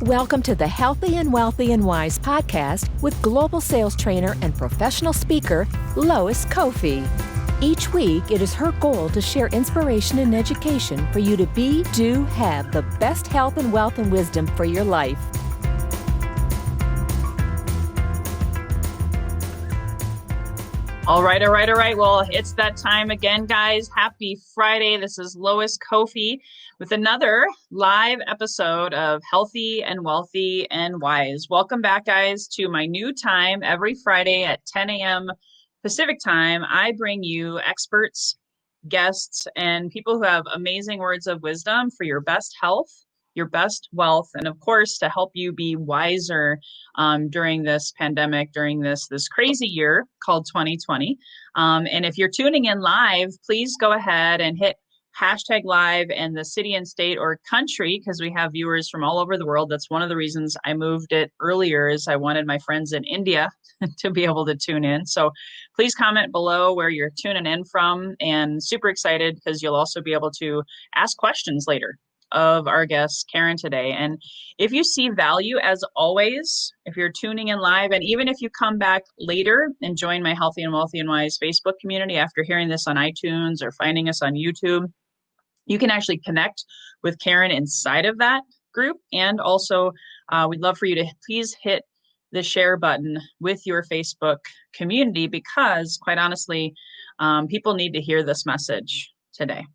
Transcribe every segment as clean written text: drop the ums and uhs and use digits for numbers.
Welcome to the Healthy and Wealthy and Wise podcast with global sales trainer and professional speaker, Lois Kofi. Each week, it is her goal to share inspiration and education for you to be, do, have the best health and wealth and wisdom for your life. All right. Well, it's that time again, guys. Happy Friday. This is Lois Kofi with another live episode of Healthy and Wealthy and Wise. Welcome back, guys, to my new time every Friday at 10 a.m. Pacific time. I bring you experts, guests, and people who have amazing words of wisdom for your best health, your best wealth, and of course, to help you be wiser during this pandemic, during this crazy year called 2020. And if you're tuning in live, please go ahead and hit hashtag live and the city and state or country, because we have viewers from all over the world. That's one of the reasons I moved it earlier, is I wanted my friends in India to be able to tune in. So please comment below where you're tuning in from, and super excited because you'll also be able to ask questions later of our guest, Karen, today. And if you see value, as always, if you're tuning in live, and even if you come back later and join my Healthy and Wealthy and Wise Facebook community after hearing this on iTunes or finding us on YouTube, you can actually connect with Karen inside of that group. And also, we'd love for you to please hit the share button with your Facebook community, because quite honestly, people need to hear this message today.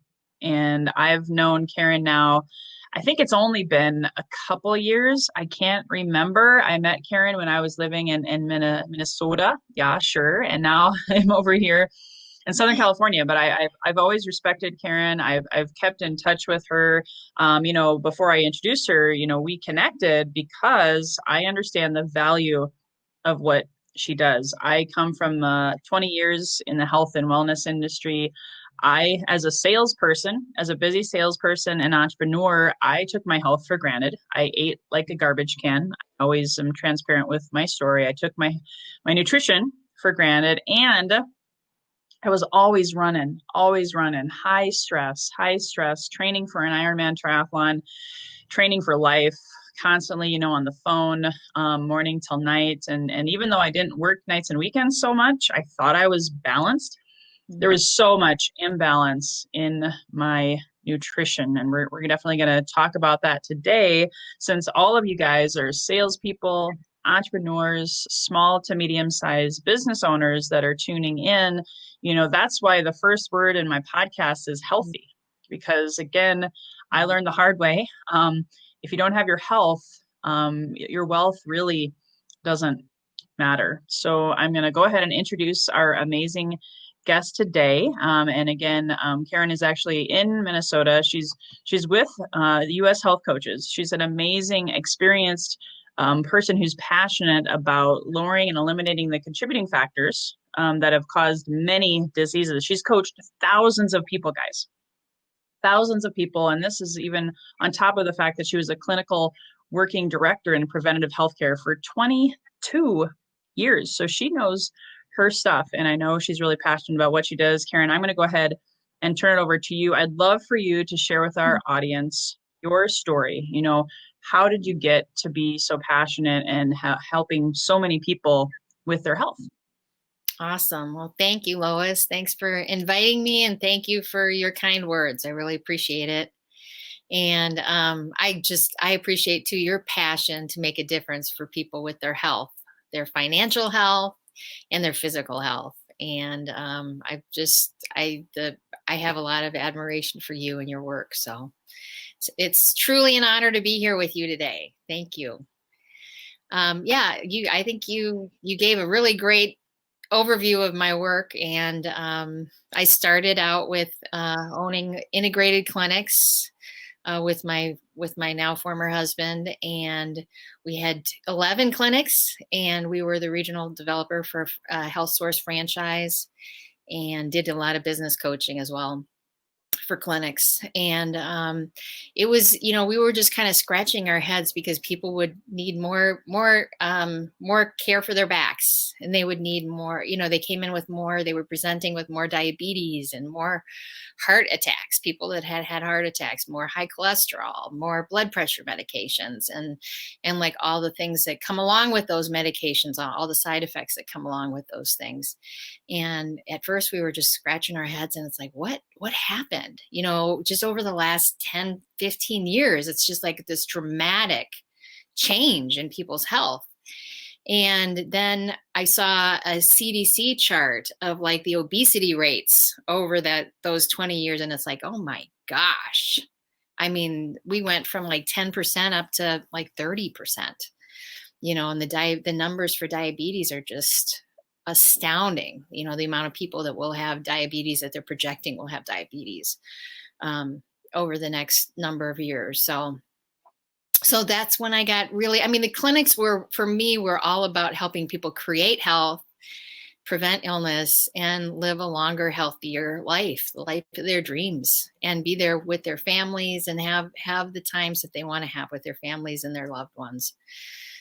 And I've known Karen now, I think it's only been a couple years. I can't remember. I met Karen when I was living in Minnesota. Yeah, sure. And now I'm over here in Southern California. But I've always respected Karen. I've kept in touch with her. Before I introduced her, we connected because I understand the value of what she does. I come from 20 years in the health and wellness industry. As a salesperson, as a busy salesperson and entrepreneur, I took my health for granted. I ate like a garbage can. I always am transparent with my story. I took my nutrition for granted, and I was always running, high stress, training for an Ironman triathlon, training for life, constantly, on the phone, morning till night. And even though I didn't work nights and weekends so much, I thought I was balanced. There was so much imbalance in my nutrition, and we're definitely going to talk about that today, since all of you guys are salespeople, entrepreneurs, small to medium-sized business owners that are tuning in. That's why the first word in my podcast is healthy, because again, I learned the hard way. If you don't have your health, your wealth really doesn't matter. So I'm going to go ahead and introduce our amazing guest today. And again, Karen is actually in Minnesota. She's with the U.S. Health Coaches. She's an amazing, experienced person who's passionate about lowering and eliminating the contributing factors that have caused many diseases. She's coached thousands of people, guys. Thousands of people. And this is even on top of the fact that she was a clinical working director in preventative healthcare for 22 years. So she knows her stuff. And I know she's really passionate about what she does. Karen, I'm going to go ahead and turn it over to you. I'd love for you to share with our audience your story. How did you get to be so passionate and helping so many people with their health? Awesome. Well, thank you, Lois. Thanks for inviting me, and thank you for your kind words. I really appreciate it. And I appreciate too your passion to make a difference for people with their health, their financial health, and their physical health. And I have a lot of admiration for you and your work. So it's truly an honor to be here with you today. Thank you. I think you gave a really great overview of my work, and I started out with owning integrated clinics with my now former husband, and we had 11 clinics, and we were the regional developer for Health Source franchise, and did a lot of business coaching as well for clinics. And it was, we were just kind of scratching our heads because people would need more care for their backs, and they would need more, they came in with more, they were presenting with more diabetes and more heart attacks, people that had heart attacks, more high cholesterol, more blood pressure medications, and like all the things that come along with those medications, all the side effects that come along with those things. And at first we were just scratching our heads, and it's like, what happened? Just over the last 10, 15 years, it's just like this dramatic change in people's health. And then I saw a CDC chart of like the obesity rates over those 20 years. And it's like, oh my gosh. I mean, we went from like 10% up to like 30%, and the numbers for diabetes are just astounding. The amount of people that will have diabetes, that they're projecting will have diabetes over the next number of years. So that's when I got really, the clinics were all about helping people create health, prevent illness, and live a longer, healthier life, the life of their dreams, and be there with their families and have the times that they want to have with their families and their loved ones.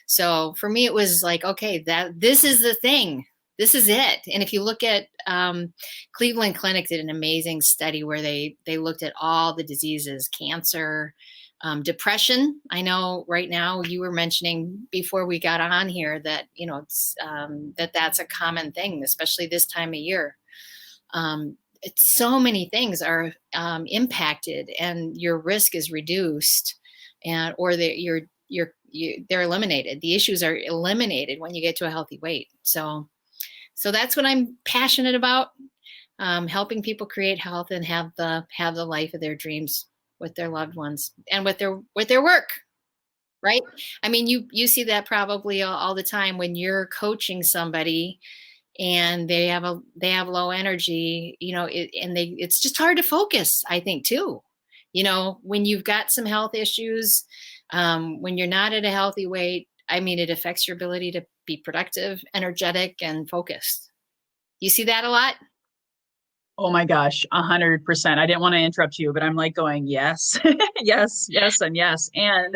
So for me, it was like, okay, this is the thing. This is it. And if you look at Cleveland Clinic did an amazing study where they looked at all the diseases, cancer, depression. I know right now you were mentioning before we got on here that, that's a common thing, especially this time of year. So many things are impacted, and your risk is reduced, or they're eliminated. The issues are eliminated when you get to a healthy weight. So that's what I'm passionate about, helping people create health and have the life of their dreams with their loved ones and with their work, right? You see that probably all the time when you're coaching somebody and they have low energy, it's just hard to focus, I think too. When you've got some health issues, when you're not at a healthy weight, it affects your ability to be productive, energetic, and focused. You see that a lot? Oh my gosh, 100%. I didn't want to interrupt you, but I'm like going, yes, yes, yes, and yes. And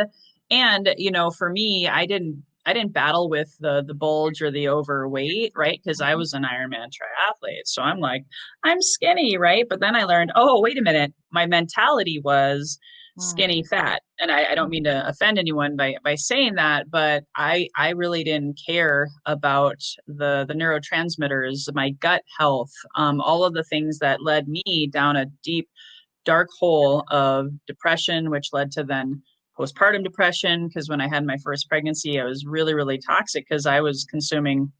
for me, I didn't battle with the bulge or the overweight, right? Because I was an Ironman triathlete. So I'm like, I'm skinny, right? But then I learned, oh, wait a minute. My mentality was skinny fat. And I don't mean to offend anyone by saying that, but I really didn't care about the neurotransmitters, my gut health, all of the things that led me down a deep, dark hole of depression, which led to then postpartum depression. Because when I had my first pregnancy, I was really, really toxic because I was consuming,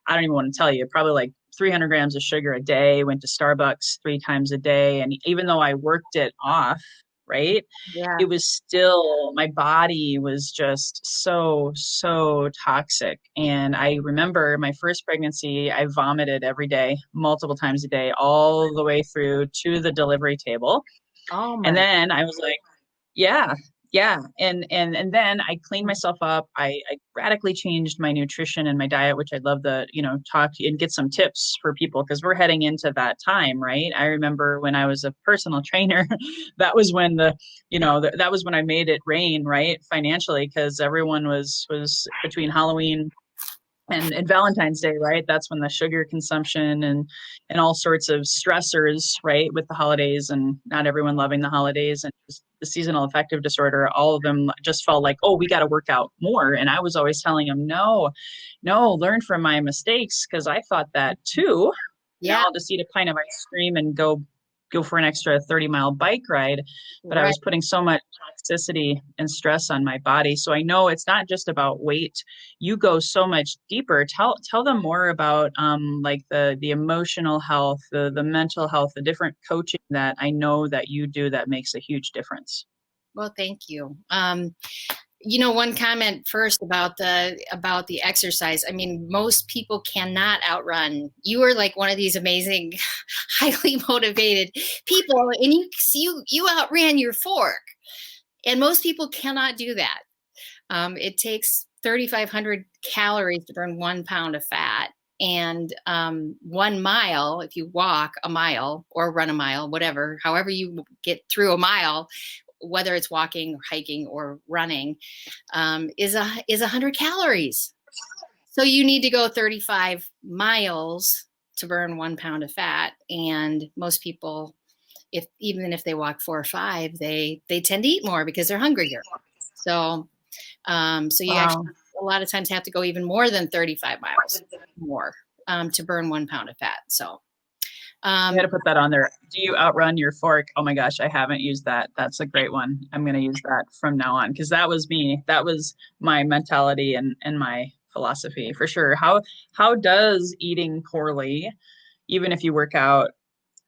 I don't even want to tell you, probably like 300 grams of sugar a day, went to Starbucks 3 times a day. And even though I worked it off, right? Yeah. It was still, my body was just so toxic. And I remember my first pregnancy, I vomited every day, multiple times a day, all the way through to the delivery table. Oh my. And then I was like, yeah. And then I cleaned myself up. I radically changed my nutrition and my diet, which I'd love to, talk and get some tips for people because we're heading into that time, right? I remember when I was a personal trainer, that was when that was when I made it rain, right? Financially, because everyone was between Halloween and Valentine's Day, right? That's when the sugar consumption and all sorts of stressors, right, with the holidays and not everyone loving the holidays and just the seasonal affective disorder, all of them just felt like, oh, we got to work out more. And I was always telling them, no, learn from my mistakes, because I thought that too. Yeah. I'll just eat a pint of ice cream and go for an extra 30-mile bike ride. But I was putting so much toxicity and stress on my body. So I know it's not just about weight. You go so much deeper. Tell them more about like the emotional health, the mental health, the different coaching that I know that you do that makes a huge difference. Well, thank you. One comment first about the exercise. Most people cannot outrun. You are like one of these amazing, highly motivated people, and you outran your fork. And most people cannot do that. It takes 3,500 calories to burn 1 pound of fat. And 1 mile, if you walk a mile or run a mile, whatever, however you get through a mile, whether it's walking, hiking, or running, is 100 calories. So you need to go 35 miles to burn 1 pound of fat. And most people, even if they walk 4 or 5, they tend to eat more because they're hungrier. So you actually a lot of times have to go even more than 35 miles more to burn 1 pound of fat. So I got to put that on there. Do you outrun your fork? Oh my gosh, I haven't used that. That's a great one. I'm going to use that from now on, because that was me. That was my mentality and my philosophy for sure. How does eating poorly, even if you work out,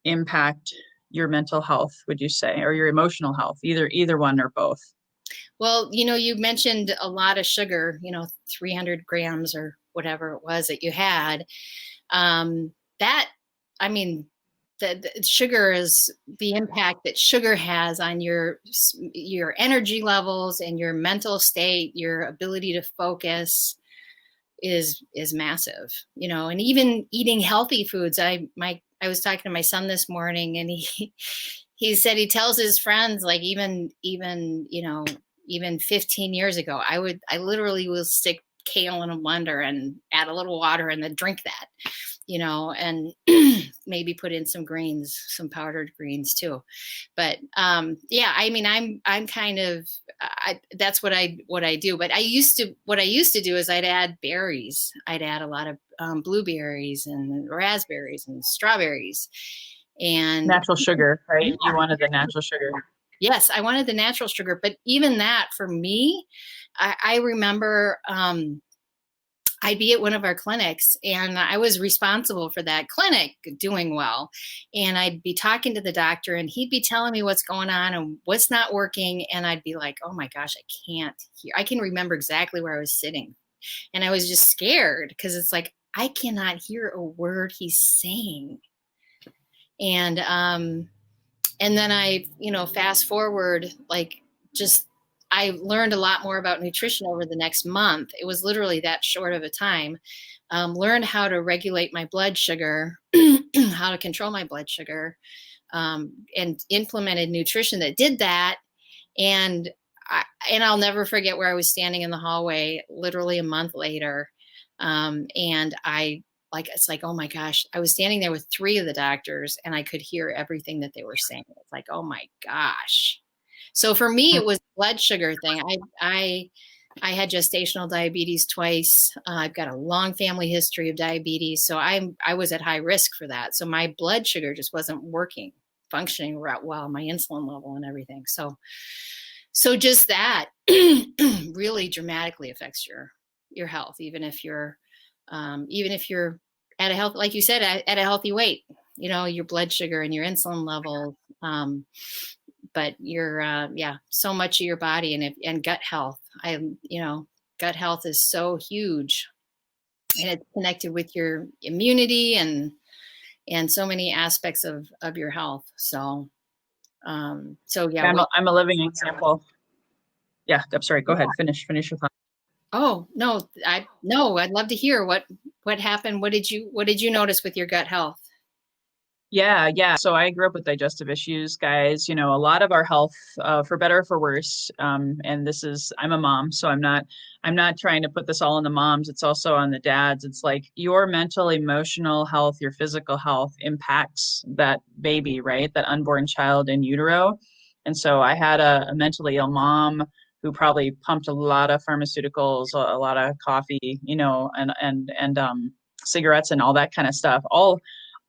impact your mental health, would you say, or your emotional health, either one or both? Well, you mentioned a lot of sugar, 300 grams or whatever it was that you had. I mean, the sugar is the impact that sugar has on your energy levels and your mental state, your ability to focus is massive, and even eating healthy foods. I was talking to my son this morning, and he said he tells his friends, like, even 15 years ago, I literally will stick kale in a blender and add a little water and then drink that, and maybe put in some greens, some powdered greens too. But yeah, I mean, I'm kind of, that's what I do. But what I used to do is I'd add berries. I'd add a lot of blueberries and raspberries and strawberries. And natural sugar, right? Yeah. You wanted the natural sugar. Yes, I wanted the natural sugar. But even that, for me, I remember I'd be at one of our clinics, and I was responsible for that clinic doing well. And I'd be talking to the doctor, and he'd be telling me what's going on and what's not working. And I'd be like, oh my gosh, I can't hear. I can remember exactly where I was sitting. And I was just scared, because it's like, I cannot hear a word he's saying. And then I, fast forward, I learned a lot more about nutrition over the next month. It was literally that short of a time. Learned how to regulate my blood sugar, how to control my blood sugar, and implemented nutrition that did that. And I'll never forget where I was standing in the hallway, literally a month later. And it's like, oh my gosh, I was standing there with 3 of the doctors, and I could hear everything that they were saying. It's like, oh my gosh. So for me, it was a blood sugar thing. I had gestational diabetes twice. I've got a long family history of diabetes. So I was at high risk for that. So my blood sugar just wasn't functioning well, my insulin level and everything. So just that really dramatically affects your health, even if you're at a health, like you said, at a healthy weight, your blood sugar and your insulin level, but your so much of your body and gut health. Gut health is so huge, and it's connected with your immunity and so many aspects of your health. So yeah. I'm a living example. Yeah, I'm sorry. Go ahead. Finish your thought. Oh, no, I'd love to hear what happened. What did you notice with your gut health? Yeah. So I grew up with digestive issues, guys. A lot of our health, for better or for worse. And I'm a mom, so I'm not trying to put this all on the moms. It's also on the dads. It's like your mental, emotional health, your physical health impacts that baby, right? That unborn child in utero. And so I had a mentally ill mom who probably pumped a lot of pharmaceuticals, a lot of coffee, and cigarettes and all that kind of stuff.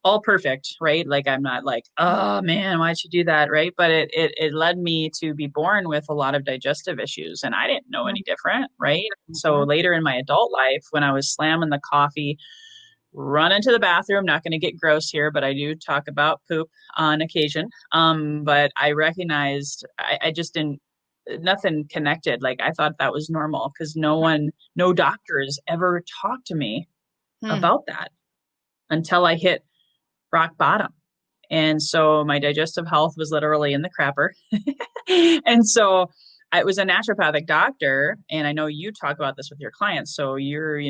All perfect, right? Like, I'm not like, oh man, why'd you do that, right? But it led me to be born with a lot of digestive issues, and I didn't know any different, right? Mm-hmm. So later in my adult life, when I was slamming the coffee, running to the bathroom, not going to get gross here, but I do talk about poop on occasion. But I recognized I just didn't, nothing connected. Like, I thought that was normal, because no doctors ever talked to me about that until I hit rock bottom. And so my digestive health was literally in the crapper. And so I was a naturopathic doctor, and I know you talk about this with your clients. So you're,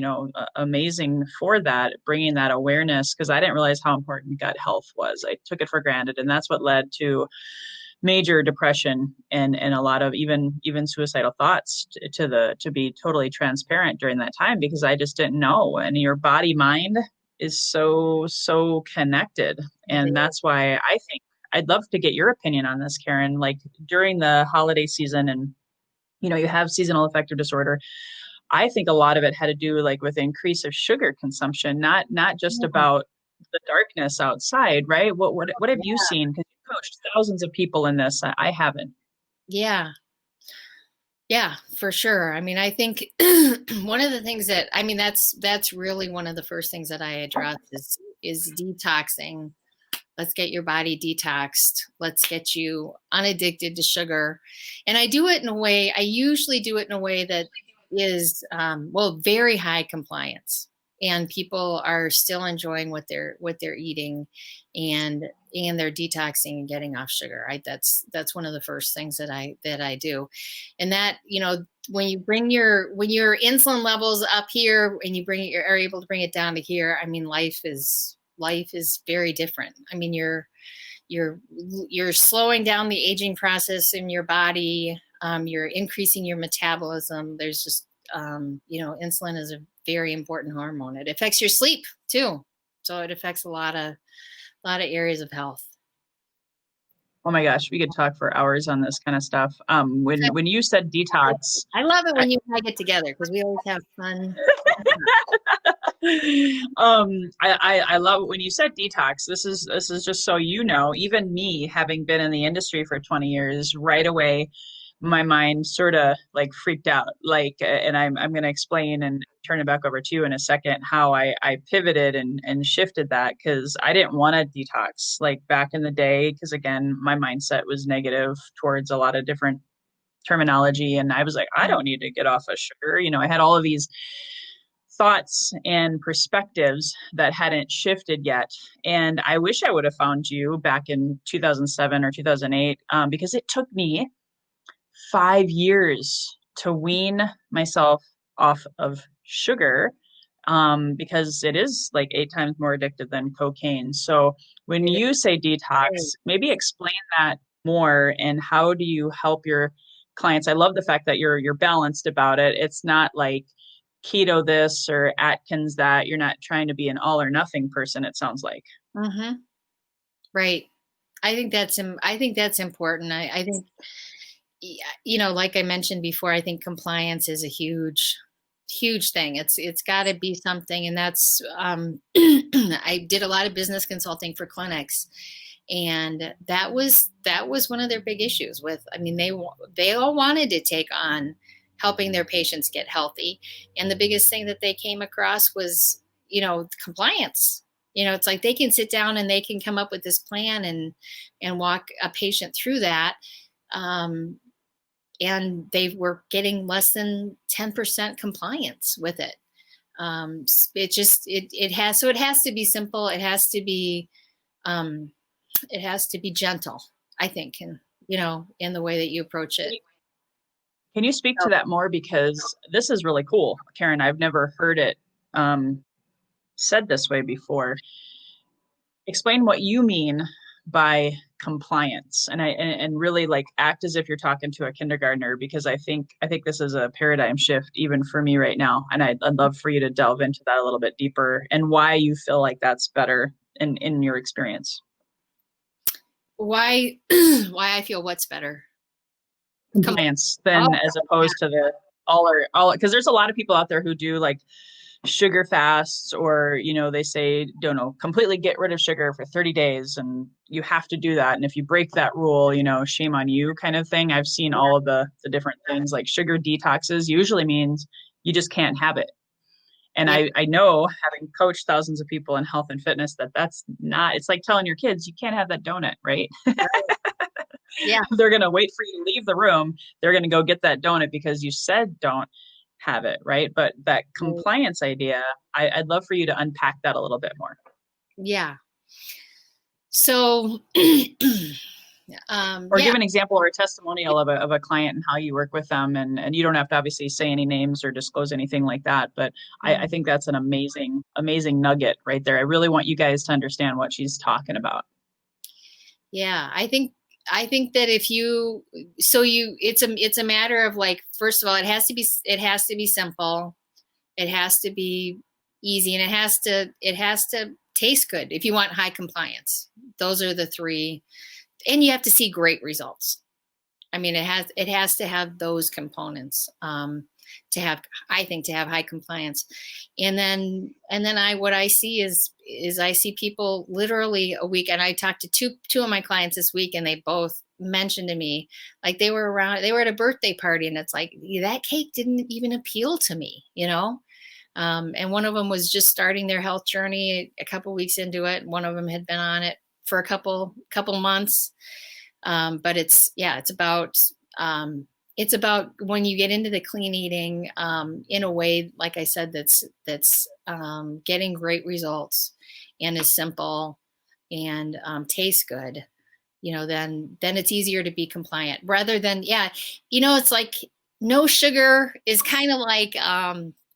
amazing for that, bringing that awareness, because I didn't realize how important gut health was. I took it for granted, and that's what led to major depression and a lot of even suicidal thoughts to be totally transparent during that time, because I just didn't know. And your body mind is so connected, and that's why I think I'd love to get your opinion on this, Karen. Like during the holiday season, and you have seasonal affective disorder. I think a lot of it had to do like with increase of sugar consumption, not just about the darkness outside, right? What have you seen? Because you coached thousands of people in this. I haven't. Yeah. Yeah, for sure. I mean, I think one of the things that, I mean, that's really one of the first things that I address is detoxing. Let's get your body detoxed. Let's get you unaddicted to sugar. And I do it in a way, I usually do it in a way that is, very high compliance. And people are still enjoying what they're eating, and they're detoxing and getting off sugar. Right? That's one of the first things that I do. And that, when your insulin levels up here and are able to bring it down to here, I mean, life is very different. I mean, you're slowing down the aging process in your body. You're increasing your metabolism. There's just, insulin is a very important hormone. It affects your sleep too. So it affects a lot of areas of health. Oh my gosh, we could talk for hours on this kind of stuff. When you said detox, I love it when you and I get together, because we always have fun. I love it when you said detox. This is just so you know, even me having been in the industry for 20 years, right away my mind sort of like freaked out. Like, and I'm going to explain and turn it back over to you in a second how I pivoted and shifted that, because I didn't want to detox like back in the day, because again, my mindset was negative towards a lot of different terminology, and I was like, I don't need to get off of sugar. I had all of these thoughts and perspectives that hadn't shifted yet. And I wish I would have found you back in 2007 or 2008, because it took me 5 years to wean myself off of sugar, because it is like 8 times more addictive than cocaine. So when you say detox, maybe explain that more, and how do you help your clients? I love the fact that you're balanced about it. It's not like keto this or Atkins that. You're not trying to be an all or nothing person, it sounds like. Mm-hmm. Right. I think that's important. I think, like I mentioned before, I think compliance is a huge thing. It's got to be something. And that's, I did a lot of business consulting for clinics, and that was one of their big issues with, I mean, they all wanted to take on helping their patients get healthy. And the biggest thing that they came across was, compliance. It's like they can sit down and they can come up with this plan and walk a patient through that. And they were getting less than 10% compliance with it. It has to be simple. It has to be gentle, I think, and in the way that you approach it. Can you speak to that more? Because this is really cool, Karen. I've never heard it said this way before. Explain what you mean by compliance, and really like act as if you're talking to a kindergartner, because I think this is a paradigm shift even for me right now, and I'd love for you to delve into that a little bit deeper, and why you feel like that's better in your experience. Why I feel what's better? Compliance than as opposed to the all, because there's a lot of people out there who do like sugar fasts, or they say, don't know, completely get rid of sugar for 30 days, and you have to do that, and if you break that rule, shame on you kind of thing. I've seen all of the different things. Like sugar detoxes usually means you just can't have it. And I know, having coached thousands of people in health and fitness, that's not, it's like telling your kids you can't have that donut, right? Yeah. They're going to wait for you to leave the room. They're going to go get that donut because you said don't have it, right? But that compliance idea, I'd love for you to unpack that a little bit more. Yeah. So Or Yeah. give an example or a testimonial of a client and how you work with them. And you don't have to obviously say any names or disclose anything like that. But I think that's an amazing, amazing nugget right there. I really want you guys to understand what she's talking about. Yeah, I think that it's a matter of like, first of all, it has to be simple. It has to be easy, and it has to taste good if you want high compliance. Those are the three. And you have to see great results. I mean, it has to have those components I think to have high compliance. And then what I see is I see people literally a week, and I talked to two of my clients this week, and they both mentioned to me, like they were at a birthday party, and it's like, that cake didn't even appeal to me, you know? And one of them was just starting their health journey a couple weeks into it. One of them had been on it for a couple months. But it's about when you get into the clean eating in a way, like I said, that's getting great results and is simple and tastes good, you know, then it's easier to be compliant rather than, it's like no sugar is kind of like,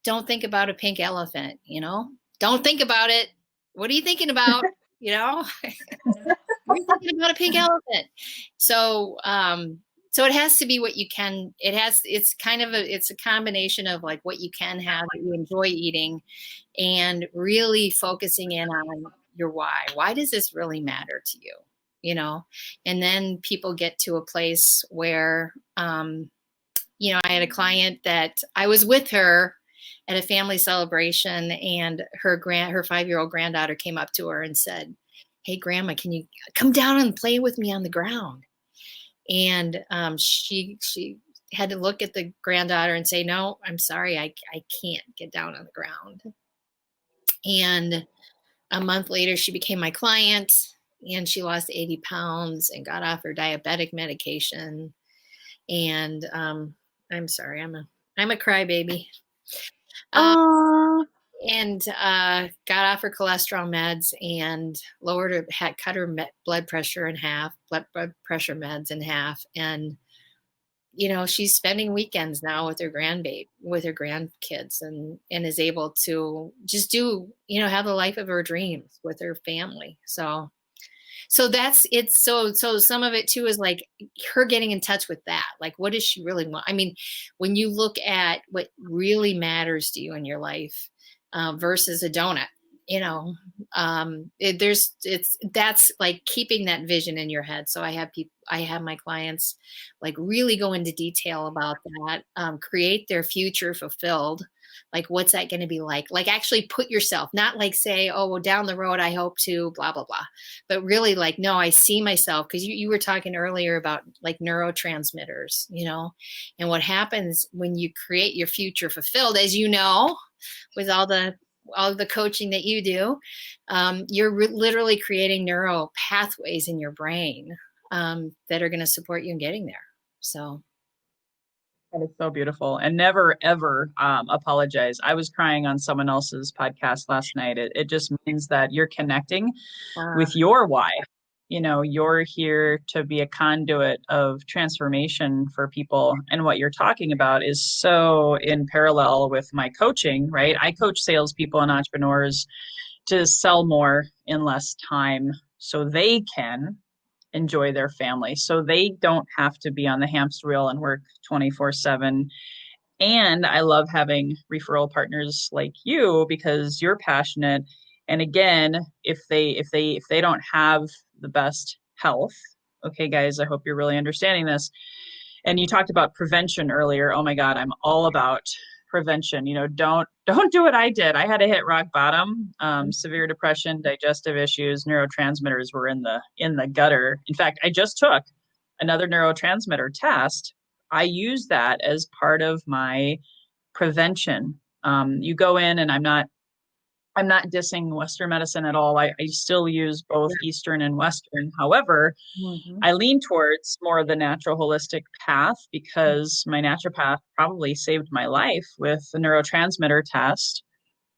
don't think about a pink elephant, you know, don't think about it. What are you thinking about? You know, you're thinking about a pink elephant. So, so it has to be what you can. It's a combination of like what you can have that you enjoy eating, and really focusing in on your why. Why does this really matter to you? You know, and then people get to a place where, I had a client that I was with her at a family celebration, and her 5-year-old granddaughter came up to her and said, "Hey, Grandma, can you come down and play with me on the ground?" And she had to look at the granddaughter and say, "No, I'm sorry, I can't get down on the ground." And a month later, she became my client, and she lost 80 pounds and got off her diabetic medication. And I'm sorry, I'm a crybaby. And got off her cholesterol meds and cut her blood pressure in half, blood pressure meds in half. And, you know, she's spending weekends now with her grandkids, and is able to just have the life of her dreams with her family. So that's it. So some of it too is like her getting in touch with that. Like, what does she really want? I mean, when you look at what really matters to you in your life, versus a donut, you know, that's like keeping that vision in your head. So I have my clients like really go into detail about that, create their future fulfilled. Like, what's that going to be like? Like, actually put yourself, not like say, oh, well, down the road, I hope to blah, blah, blah. But really like, no, I see myself. Cause you were talking earlier about like neurotransmitters, you know, and what happens when you create your future fulfilled, as you know, with all the coaching that you do, you're literally creating neural pathways in your brain that are going to support you in getting there. So. That is so beautiful. And never, ever apologize. I was crying on someone else's podcast last night. It just means that you're connecting with your why. You know, you're here to be a conduit of transformation for people. And what you're talking about is so in parallel with my coaching, right? I coach salespeople and entrepreneurs to sell more in less time so they can enjoy their family, so they don't have to be on the hamster wheel and work 24/7. And I love having referral partners like you because you're passionate. And again, if they don't have the best health, okay, guys, I hope you're really understanding this. And you talked about prevention earlier. Oh my God, I'm all about prevention. You know, don't do what I did. I had to hit rock bottom. Severe depression, digestive issues, neurotransmitters were in the gutter. In fact, I just took another neurotransmitter test. I use that as part of my prevention. You go in, and I'm not dissing Western medicine at all. I still use both Eastern and Western. However, I lean towards more of the natural holistic path because my naturopath probably saved my life with the neurotransmitter test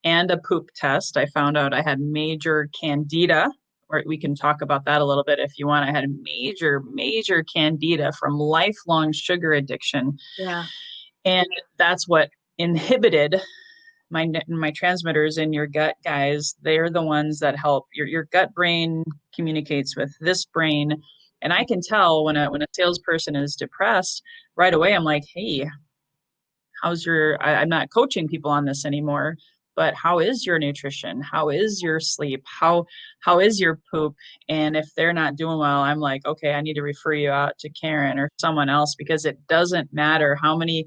and a poop test. I found out I had major candida, or we can talk about that a little bit if you want. I had major candida from lifelong sugar addiction. Yeah. And that's what inhibited my transmitters in your gut, guys. They're the ones that help your gut brain communicates with this brain. And I can tell when a salesperson is depressed right away. I'm like, hey, I'm not coaching people on this anymore, but how is your nutrition? How is your sleep? How is your poop? And if they're not doing well, I'm like, okay, I need to refer you out to Karen or someone else, because it doesn't matter how many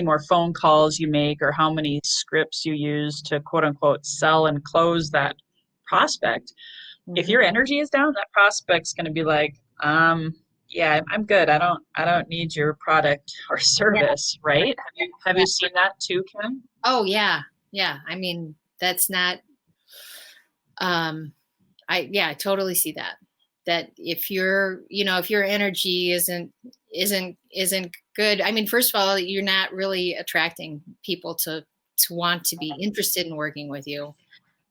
more phone calls you make or how many scripts you use to quote unquote sell and close that prospect. Mm-hmm. If your energy is down, that prospect's going to be like, yeah, I'm good. I don't need your product or service, yeah. Right? Have you seen that too, Kim? Oh yeah. Yeah. I mean, that's not, I totally see that. That if your energy isn't good, I mean, first of all, you're not really attracting people to want to be interested in working with you.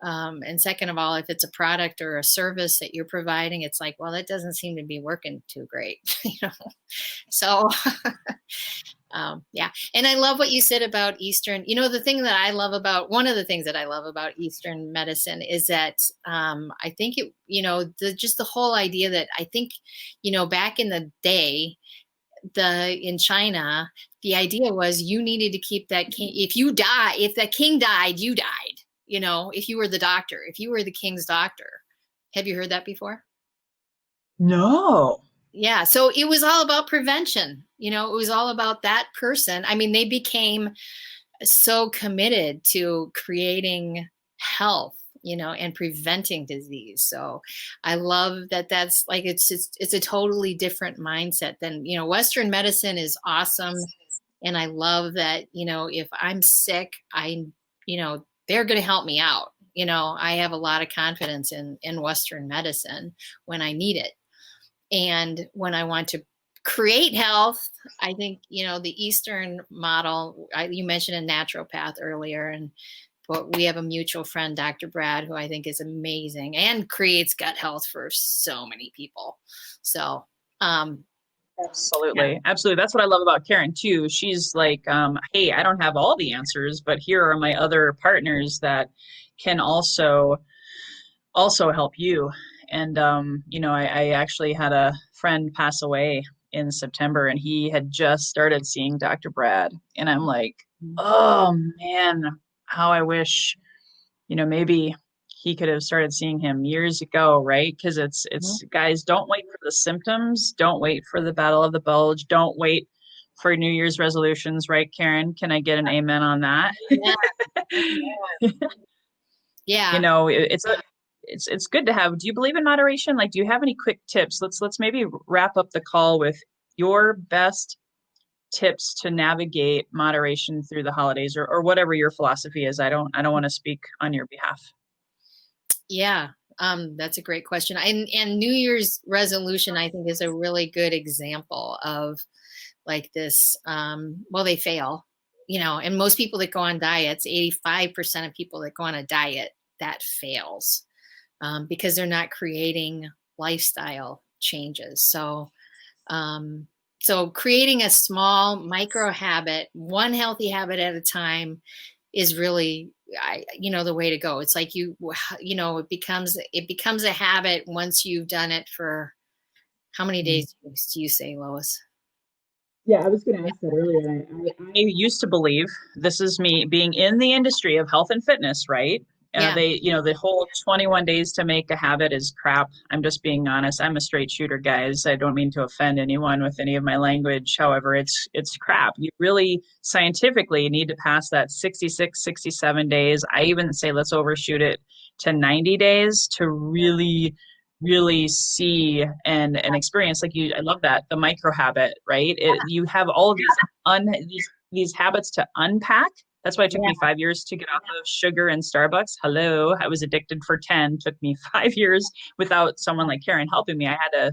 And second of all, if it's a product or a service that you're providing, it's like, well, that doesn't seem to be working too great, So, yeah. And I love what you said about Eastern. One of the things that I love about Eastern medicine is that I think just the whole idea that I think, back in the day, in China, the idea was you needed to keep that king. If the king died, you died. If you were the doctor, if you were the king's doctor. Have you heard that before? No. Yeah. So it was all about prevention. It was all about that person. I mean, they became so committed to creating health, and preventing disease. So I love that that's like, it's a totally different mindset than, Western medicine is awesome. And I love that, if I'm sick, they're going to help me out. I have a lot of confidence in Western medicine when I need it. And when I want to create health, I think, the Eastern model, you mentioned a naturopath earlier, but we have a mutual friend, Dr. Brad, who I think is amazing and creates gut health for so many people. So, absolutely. Yeah. Absolutely. That's what I love about Karen too. She's like, hey, I don't have all the answers, but here are my other partners that can also help you. And, I actually had a friend pass away in September, and he had just started seeing Dr. Brad. And I'm like, oh man, how I wish, maybe he could have started seeing him years ago, right? Because it's guys, don't wait for the symptoms. Don't wait for the battle of the bulge. Don't wait for New Year's resolutions, right, Karen? Can I get an amen on that? Yeah. Yeah. It's good to have. Do you believe in moderation? Like, do you have any quick tips? Let's maybe wrap up the call with your best tips to navigate moderation through the holidays, or whatever your philosophy is. I don't want to speak on your behalf. Yeah. That's a great question. And New Year's resolution, I think, is a really good example of like this. Well, they fail, and most people that go on diets, 85% of people that go on a diet, that fails. Because they're not creating lifestyle changes. So creating a small micro habit, one healthy habit at a time, is really, the way to go. It's like it becomes a habit once you've done it for how many days do you say, Lois? Yeah, I was going to ask that earlier. I used to believe, this is me being in the industry of health and fitness, right? Yeah. The whole 21 days to make a habit is crap. I'm just being honest. I'm a straight shooter, guys. I don't mean to offend anyone with any of my language. However, it's crap. You really scientifically need to pass that 66, 67 days. I even say let's overshoot it to 90 days to really see and experience, like I love that, the micro habit, right? You have all of these habits to unpack That's why it took Yeah. me 5 years to get off of sugar and Starbucks. Hello, I was addicted for 10. Took me 5 years without someone like Karen helping me. I had to,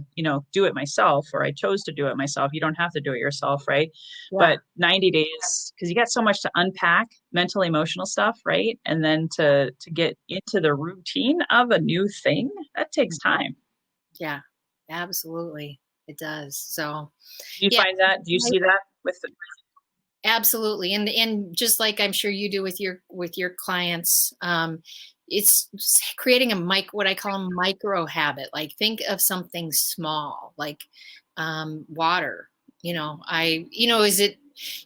do it myself, or I chose to do it myself. You don't have to do it yourself, right? Yeah. But 90 days, because you got so much to unpack, mental, emotional stuff, right? And then to get into the routine of a new thing, that takes time. Yeah, absolutely. It does. So, Do you yeah, find that? Do you see that with absolutely. And just like I'm sure you do with your clients, it's creating what I call a micro habit. Like think of something small, like water.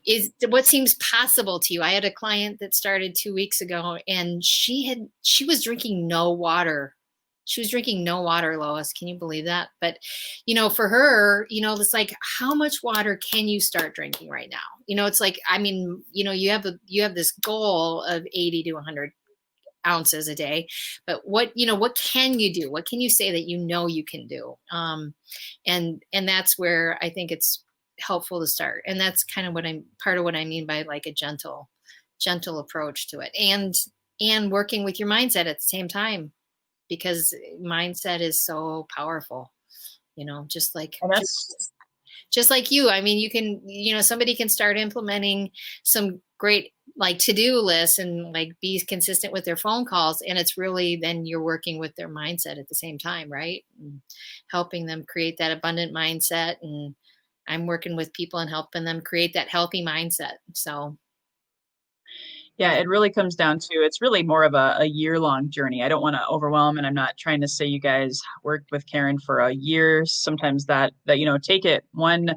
Is what seems possible to you? I had a client that started 2 weeks ago, and she was drinking no water. She was drinking no water, Lois. Can you believe that? But, for her, it's like, how much water can you start drinking right now? It's like, I mean, you have this goal of 80 to 100 ounces a day, but what can you do? What can you say that you can do? And that's where I think it's helpful to start. And that's kind of part of what I mean by like a gentle approach to it, and working with your mindset at the same time, because mindset is so powerful, just like and that's just like you. I mean, you can, somebody can start implementing some great like to-do lists and like be consistent with their phone calls. And it's really, then you're working with their mindset at the same time, right? And helping them create that abundant mindset. And I'm working with people and helping them create that healthy mindset. So Yeah, it really comes down to, it's really more of a year-long journey. I don't want to overwhelm, and I'm not trying to say you guys worked with Karen for a year. Sometimes that take it one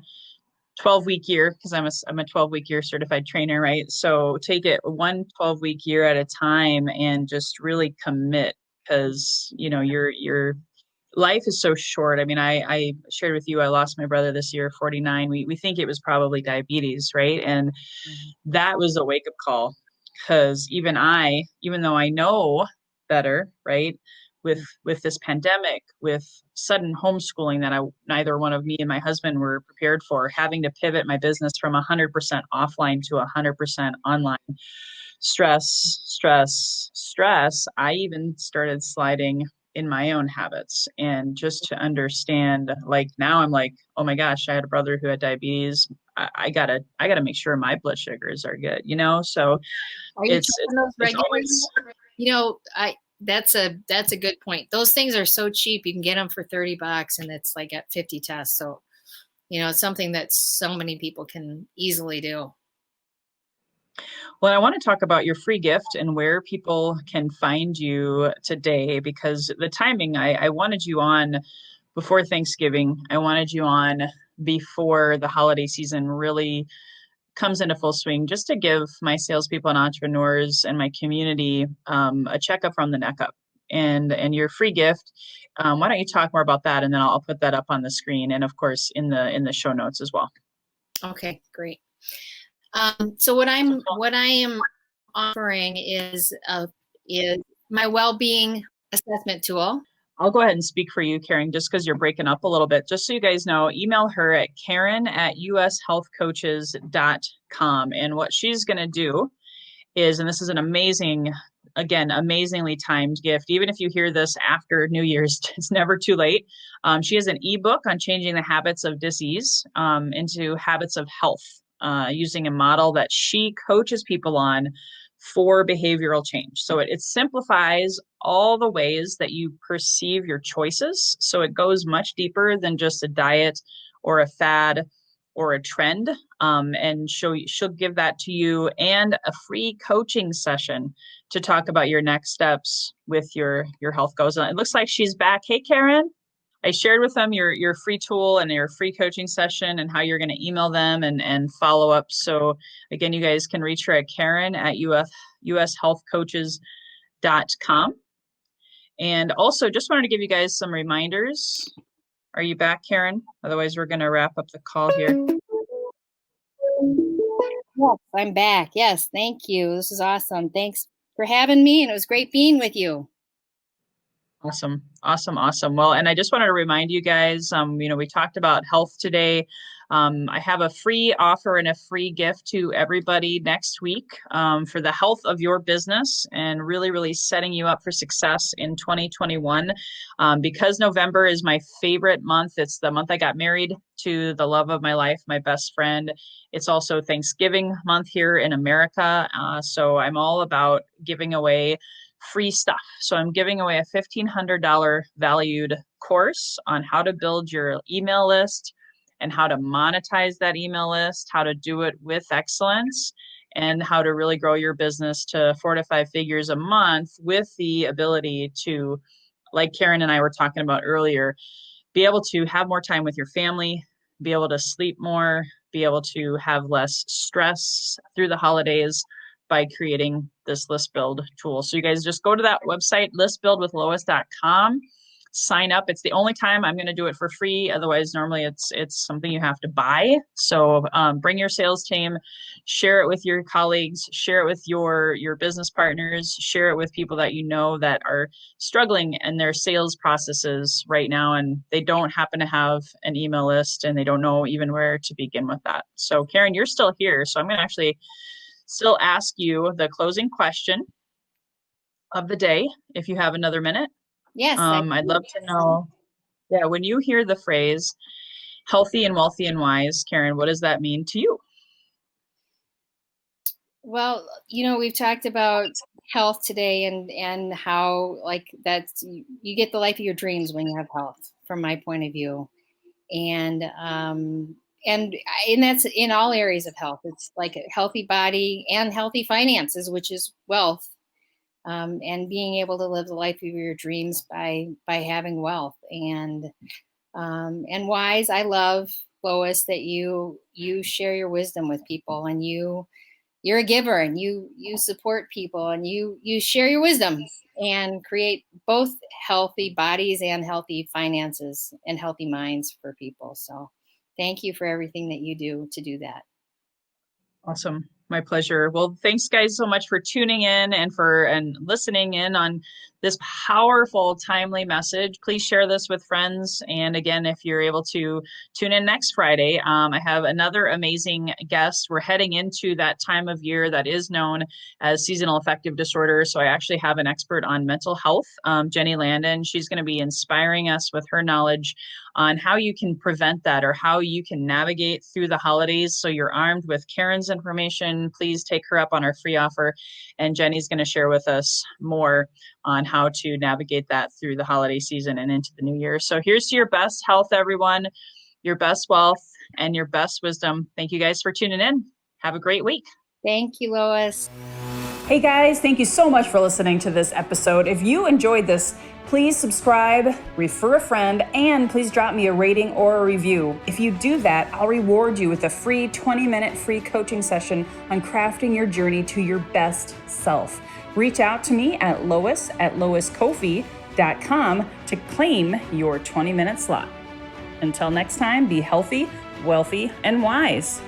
12-week year, because I'm a 12-week year certified trainer, right? So take it one 12-week year at a time and just really commit, because your life is so short. I mean, I shared with you, I lost my brother this year, 49. We think it was probably diabetes, right? And that was a wake up call, because even though I know better, right, with this pandemic, with sudden homeschooling that neither one of me and my husband were prepared for, having to pivot my business from 100% offline to 100% online, stress. I even started sliding in my own habits, and just to understand, like, now I'm like, oh my gosh, I had a brother who had diabetes. I gotta make sure my blood sugars are good, so are you it's checking those it's regularly? always. I that's a good point. Those things are so cheap. You can get them for $30 and it's like at 50 tests. So, it's something that so many people can easily do. Well, I want to talk about your free gift and where people can find you today, because the timing, I wanted you on before Thanksgiving. I wanted you on before the holiday season really comes into full swing, just to give my salespeople and entrepreneurs and my community a checkup from the neck up. And your free gift. Why don't you talk more about that, and then I'll put that up on the screen, and of course in the show notes as well. Okay, great. So what I am offering is my well-being assessment tool. I'll go ahead and speak for you, Karen, just because you're breaking up a little bit. Just so you guys know, email her at karen@ushealthcoaches.com. And what she's going to do is, and this is an amazingly timed gift. Even if you hear this after New Year's, it's never too late. She has an ebook on changing the habits of disease into habits of health, using a model that she coaches people on for behavioral change. So it simplifies all the ways that you perceive your choices. So it goes much deeper than just a diet or a fad or a trend. And she'll give that to you, and a free coaching session to talk about your next steps with your health goals. And it looks like she's back. Hey, Karen. I shared with them your free tool and your free coaching session, and how you're going to email them and follow up. So again, you guys can reach her at karen@ushealthcoaches.com. And also, just wanted to give you guys some reminders. Are you back, Karen? Otherwise, we're going to wrap up the call here. Yes, I'm back. Yes, thank you. This is awesome. Thanks for having me, and it was great being with you. Awesome. Well, and I just wanted to remind you guys, we talked about health today. I have a free offer and a free gift to everybody next week for the health of your business and really, really setting you up for success in 2021. Because November is my favorite month. It's the month I got married to the love of my life, my best friend. It's also Thanksgiving month here in America. So I'm all about giving away free stuff. So I'm giving away a $1,500 valued course on how to build your email list and how to monetize that email list, how to do it with excellence, and how to really grow your business to 4 to 5 figures a month with the ability to, like Karen and I were talking about earlier, be able to have more time with your family, be able to sleep more, be able to have less stress through the holidays by creating this list build tool. So you guys just go to that website, listbuildwithlois.com. Sign up. It's the only time I'm going to do it for free. Otherwise, normally it's something you have to buy. So bring your sales team, share it with your colleagues, share it with your business partners, share it with people that you know that are struggling in their sales processes right now, and they don't happen to have an email list and they don't know even where to begin with that. So Karen, you're still here. So I'm going to actually still ask you the closing question of the day if you have another minute. Yes. I'd love to know, when you hear the phrase healthy and wealthy and wise, Karen, what does that mean to you? Well, we've talked about health today and how that's you get the life of your dreams when you have health, from my point of view. And that's in all areas of health. It's like a healthy body and healthy finances, which is wealth. And being able to live the life of your dreams by having wealth and wise. I love, Lois, that you share your wisdom with people, and you're a giver, and you support people, and you share your wisdom and create both healthy bodies and healthy finances and healthy minds for people. So thank you for everything that you do to do that. Awesome. My pleasure. Well, thanks guys so much for tuning in and listening in on this powerful, timely message. Please share this with friends. And again, if you're able to tune in next Friday, I have another amazing guest. We're heading into that time of year that is known as seasonal affective disorder. So I actually have an expert on mental health, Jenny Landon. She's going to be inspiring us with her knowledge on how you can prevent that or how you can navigate through the holidays. So you're armed with Karen's information. Please take her up on our free offer. And Jenny's going to share with us more on how to navigate that through the holiday season and into the new year. So here's to your best health, everyone, your best wealth, and your best wisdom. Thank you guys for tuning in. Have a great week. Thank you, Lois. Hey guys, thank you so much for listening to this episode. If you enjoyed this, please subscribe, refer a friend, and please drop me a rating or a review. If you do that, I'll reward you with a free 20-minute free coaching session on crafting your journey to your best self. Reach out to me at lois@loiscoffee.com to claim your 20-minute slot. Until next time, be healthy, wealthy, and wise.